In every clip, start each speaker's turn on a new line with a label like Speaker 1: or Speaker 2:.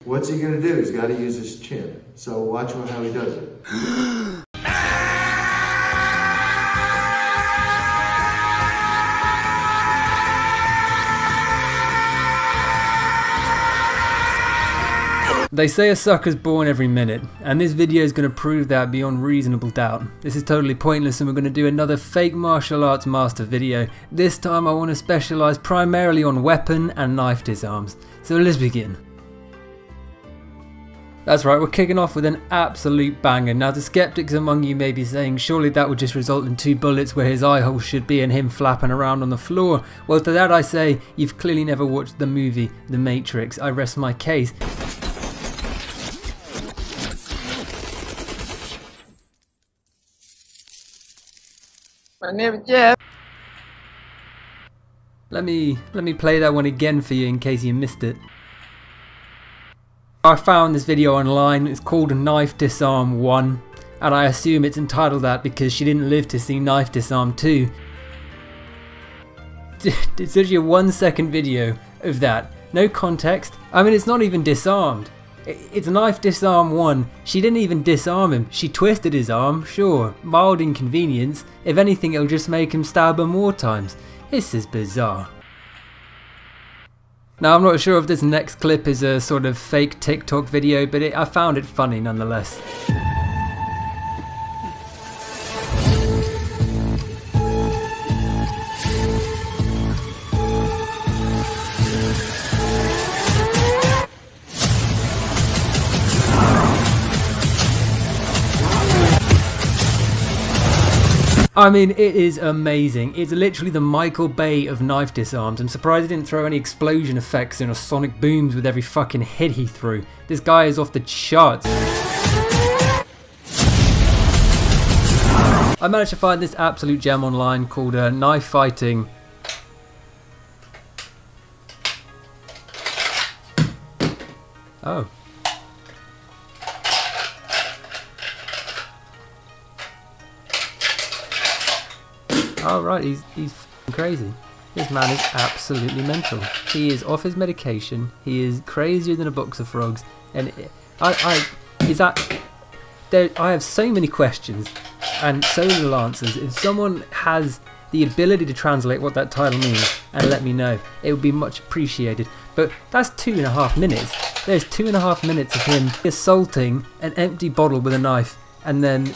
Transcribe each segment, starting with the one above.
Speaker 1: What's he gonna do? He's got to use his chin. So watch how he does it.
Speaker 2: They say a sucker's born every minute, and this video is going to prove that beyond reasonable doubt. This is totally pointless and we're going to do another fake martial arts master video. This time I want to specialise primarily on weapon and knife disarms. So let's begin. That's right, we're kicking off with an absolute banger. Now the skeptics among you may be saying surely that would just result in 2 bullets where his eye hole should be and him flapping around on the floor. Well, to that I say, you've clearly never watched the movie The Matrix. I rest my case.
Speaker 3: My name is Jeff.
Speaker 2: Let me play that one again for you in case you missed it. I found this video online. It's called Knife Disarm 1, and I assume it's entitled that because she didn't live to see Knife Disarm 2. It's literally a 1-second video of that. No context. I mean, it's not even disarmed. It's Knife Disarm 1. She didn't even disarm him. She twisted his arm, sure. Mild inconvenience. If anything, it'll just make him stab her more times. This is bizarre. Now, I'm not sure if this next clip is a sort of fake TikTok video, but I found it funny nonetheless. I mean, it is amazing. It's literally the Michael Bay of knife disarms. I'm surprised he didn't throw any explosion effects in or sonic booms with every fucking hit he threw. This guy is off the charts. I managed to find this absolute gem online called Knife Fighting. Oh. Oh right, he's f***ing crazy. This man is absolutely mental. He is off his medication. He is crazier than a box of frogs. And I have so many questions and so little answers. If someone has the ability to translate what that title means and let me know, it would be much appreciated. But that's 2.5 minutes. There's 2.5 minutes of him assaulting an empty bottle with a knife and then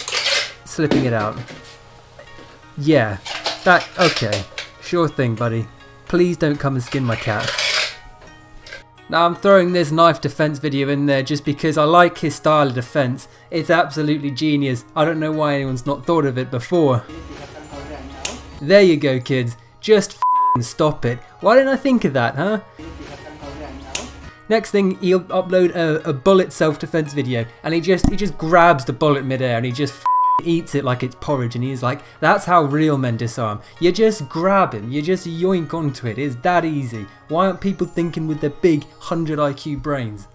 Speaker 2: slipping it out. Yeah. Okay, sure thing buddy. Please don't come and skin my cat. Now I'm throwing this knife defense video in there just because I like his style of defense. It's absolutely genius. I don't know why anyone's not thought of it before. There you go kids, just f***ing stop it. Why didn't I think of that, huh? Next thing, he'll upload a bullet self-defense video and he just grabs the bullet midair and he just eats it like it's porridge, and he's like, that's how real men disarm. You just grab him, you just yoink onto it. It's that easy. Why aren't people thinking with their big 100 IQ brains?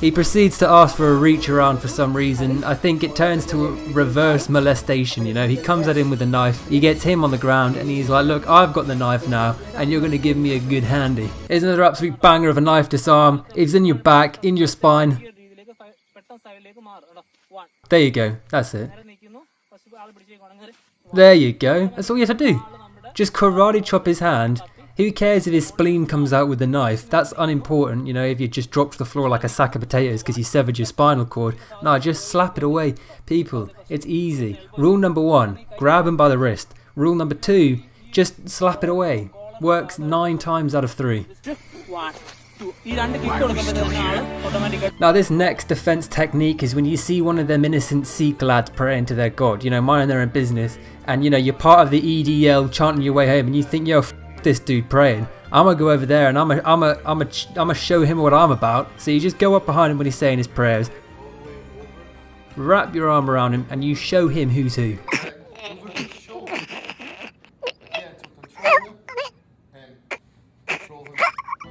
Speaker 2: He proceeds to ask for a reach around for some reason. I think it turns to a reverse molestation, you know. He comes at him with a knife, he gets him on the ground and he's like, look, I've got the knife now and you're going to give me a good handy. Here's another absolute banger of a knife disarm. It's in your back, in your spine. There you go, that's it. There you go, that's all you have to do. Just karate chop his hand. Who cares if his spleen comes out with the knife? That's unimportant, you know, if you just drop to the floor like a sack of potatoes because you severed your spinal cord. No, just slap it away. People, it's easy. Rule number 1, grab him by the wrist. Rule number 2, just slap it away. Works 9 times out of 3. Now this next defense technique is when you see one of them innocent Sikh lads praying to their god, you know, minding their own business, and you know, you're part of the EDL chanting your way home and you think, yo, f this dude praying. I'm gonna go over there and I'm gonna show him what I'm about. So you just go up behind him when he's saying his prayers, wrap your arm around him and you show him who's who.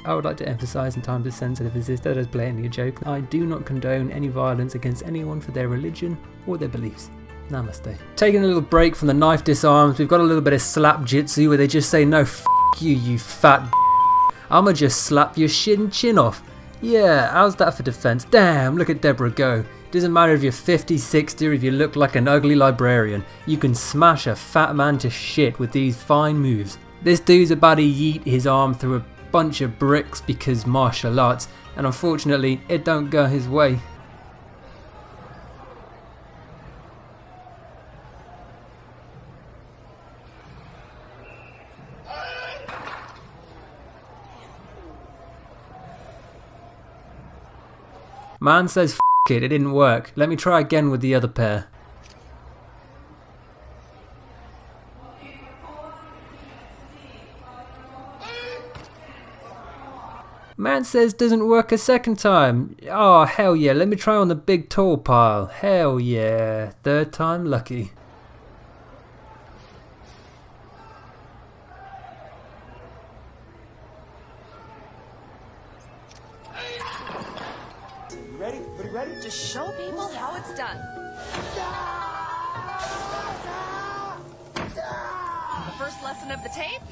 Speaker 2: I would like to emphasise in times as sensitive as this that is blatantly a joke. I do not condone any violence against anyone for their religion or their beliefs. Namaste. Taking a little break from the knife disarms, we've got a little bit of slap jitsu where they just say, no, f*** you, you fat I'ma just slap your chin off. Yeah, how's that for defense? Damn, look at Deborah go. Doesn't matter if you're 50, 60 or if you look like an ugly librarian. You can smash a fat man to shit with these fine moves. This dude's about to yeet his arm through a bunch of bricks because martial arts, and unfortunately it don't go his way. Man says f it didn't work. Let me try again with the other pair. Man says doesn't work a second time. Oh hell yeah, let me try on the big tall pile. Hell yeah, third time lucky.
Speaker 4: Ready? Everybody ready?
Speaker 5: Just show people how it's done. The first lesson of the tape?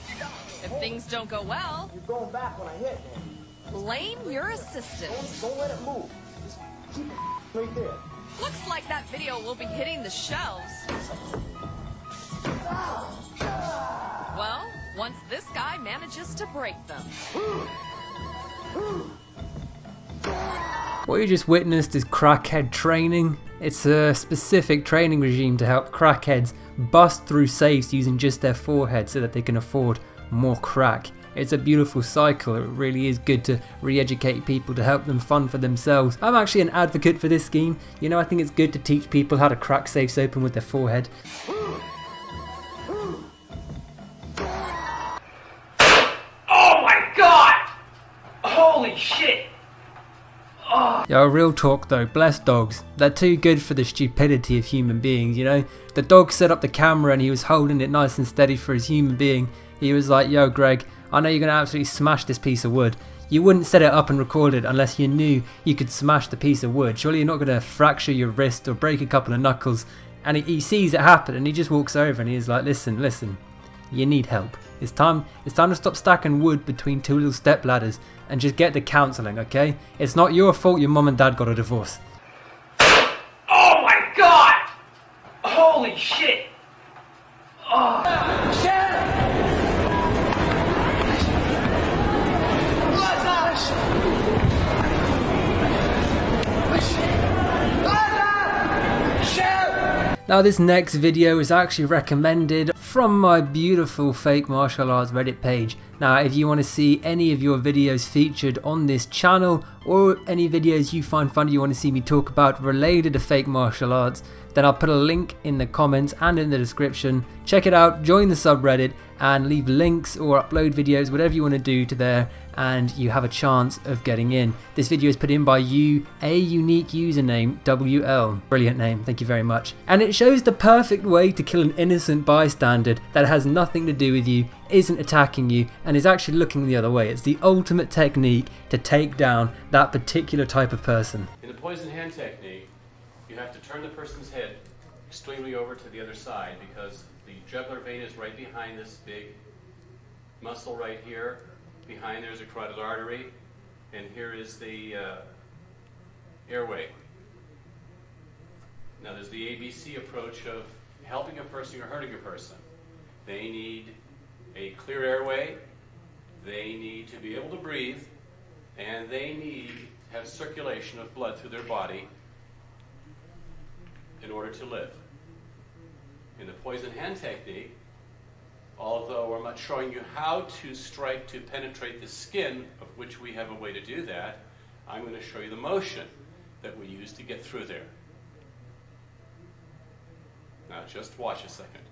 Speaker 5: If things don't go well,
Speaker 4: You're going back when I hit, man.
Speaker 5: blame your assistant.
Speaker 4: Don't let it move. Just keep it right there.
Speaker 5: Looks like that video will be hitting the shelves. Well, once this guy manages to break them.
Speaker 2: What you just witnessed is crackhead training. It's a specific training regime to help crackheads bust through safes using just their forehead so that they can afford more crack. It's a beautiful cycle. It really is good to re-educate people to help them fund for themselves. I'm actually an advocate for this scheme. You know, I think it's good to teach people how to crack safes open with their forehead.
Speaker 6: Oh my god! Holy shit!
Speaker 2: Yo, real talk though, bless dogs. They're too good for the stupidity of human beings, you know? The dog set up the camera and he was holding it nice and steady for his human being. He was like, yo Greg, I know you're going to absolutely smash this piece of wood. You wouldn't set it up and record it unless you knew you could smash the piece of wood. Surely you're not going to fracture your wrist or break a couple of knuckles. And he sees it happen and he just walks over and he's like, listen, you need help. It's time to stop stacking wood between two little step ladders and just get the counselling, okay? It's not your fault your mum and dad got a divorce.
Speaker 6: Oh my god! Holy shit!
Speaker 2: Now this next video is actually recommended from my beautiful fake martial arts Reddit page. Now if you want to see any of your videos featured on this channel or any videos you find funny you want to see me talk about related to fake martial arts, then I'll put a link in the comments and in the description. Check it out, join the subreddit and leave links or upload videos, whatever you want to do to there, and you have a chance of getting in. This video is put in by you, a unique username, WL. Brilliant name, thank you very much. And it shows the perfect way to kill an innocent bystander that has nothing to do with you, isn't attacking you, and is actually looking the other way. It's the ultimate technique to take down that particular type of person.
Speaker 7: In the poison hand technique, you have to turn the person's head extremely over to the other side because the jugular vein is right behind this big muscle right here. Behind there's a carotid artery, and here is the airway. Now there's the ABC approach of helping a person or hurting a person. They need a clear airway, they need to be able to breathe, and they need to have circulation of blood through their body in order to live. In the poison hand technique, although I'm not showing you how to strike to penetrate the skin, of which we have a way to do that, I'm going to show you the motion that we use to get through there. Now just watch a second.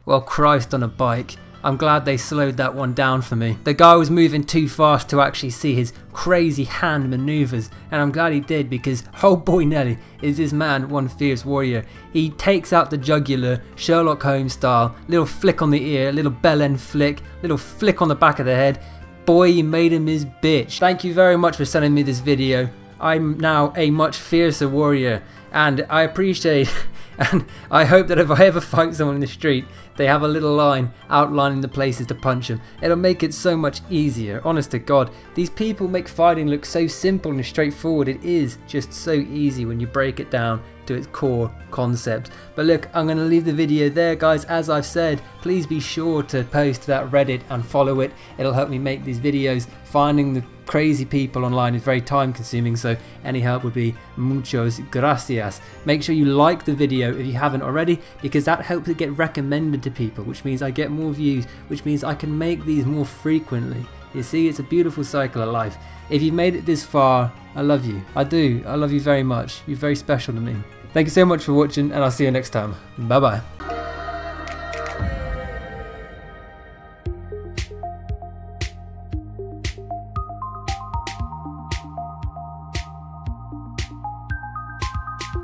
Speaker 2: Well, Christ on a bike. I'm glad they slowed that one down for me. The guy was moving too fast to actually see his crazy hand maneuvers, and I'm glad he did because, oh boy Nelly, is this man one fierce warrior. He takes out the jugular, Sherlock Holmes style, little flick on the ear, little bell end flick, little flick on the back of the head, boy, you made him his bitch. Thank you very much for sending me this video. I'm now a much fiercer warrior, and I appreciate and I hope that if I ever fight someone in the street, they have a little line outlining the places to punch them. It'll make it so much easier. Honest to God, these people make fighting look so simple and straightforward. It is just so easy when you break it down to its core concept. But look, I'm going to leave the video there, guys. As I've said, please be sure to post to that Reddit and follow it. It'll help me make these videos. Finding the crazy people online is very time consuming, so any help would be muchos gracias. Make sure you like the video if you haven't already, because that helps it get recommended to people, which means I get more views, which means I can make these more frequently. You see, it's a beautiful cycle of life. If you've made it this far, I love you. I do. I love you very much. You're very special to me. Thank you so much for watching, and I'll see you next time. Bye bye.